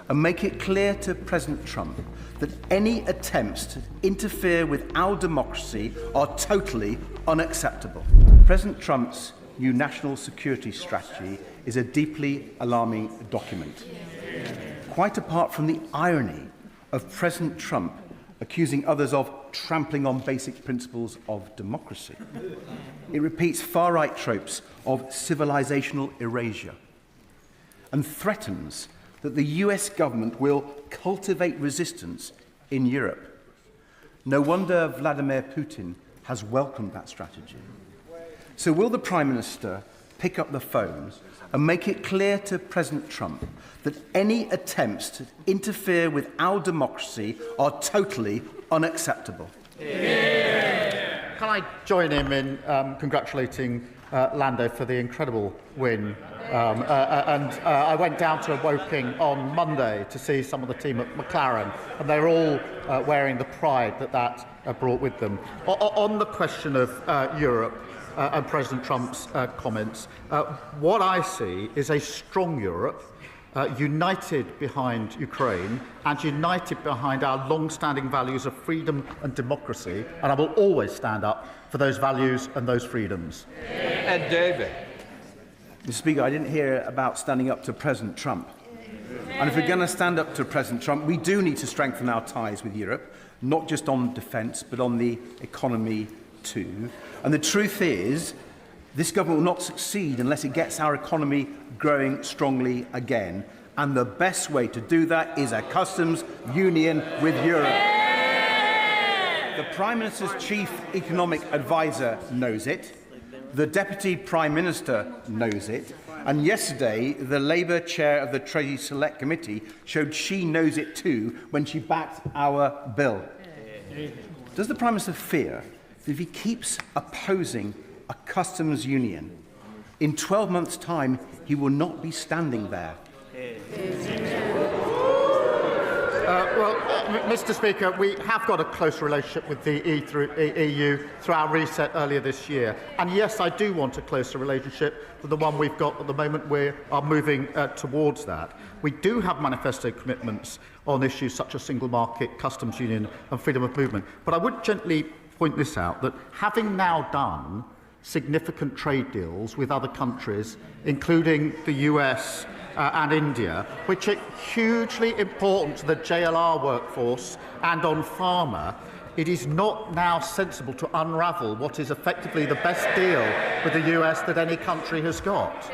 and make it clear to President Trump that any attempts to interfere with our democracy are totally unacceptable. President Trump's new national security strategy is a deeply alarming document. Quite apart from the irony of President Trump accusing others of trampling on basic principles of democracy, it repeats far-right tropes of civilizational erasure and threatens that the US government will cultivate resistance in Europe. No wonder Vladimir Putin has welcomed that strategy. So will the Prime Minister pick up the phone and make it clear to President Trump that any attempts to interfere with our democracy are totally unacceptable? Yeah. Can I join him in congratulating Lando for the incredible win? I went down to Woking on Monday to see some of the team at McLaren, and they're all wearing the pride that brought with them. On the question of Europe and President Trump's comments, what I see is a strong Europe, united behind Ukraine and united behind our long-standing values of freedom and democracy, and I will always stand up for those values and those freedoms. And David. Mr. Speaker, I didn't hear about standing up to President Trump. And if we're going to stand up to President Trump, we do need to strengthen our ties with Europe, not just on defence, but on the economy too. And the truth is, this government will not succeed unless it gets our economy growing strongly again. And the best way to do that is a customs union with Europe. The Prime Minister's chief economic advisor knows it. The Deputy Prime Minister knows it. And yesterday, the Labour chair of the Treasury Select Committee showed she knows it too when she backed our bill. Does the Prime Minister fear that if he keeps opposing a customs union, in 12 months' time, he will not be standing there? Mr. Speaker, we have got a close relationship with the EU through our reset earlier this year. And yes, I do want a closer relationship than the one we've got at the moment. We are moving towards that. We do have manifesto commitments on issues such as single market, customs union and freedom of movement. But I would gently point this out, that having now done significant trade deals with other countries, including the US and India, which are hugely important to the JLR workforce and on pharma, it is not now sensible to unravel what is effectively the best deal with the US that any country has got.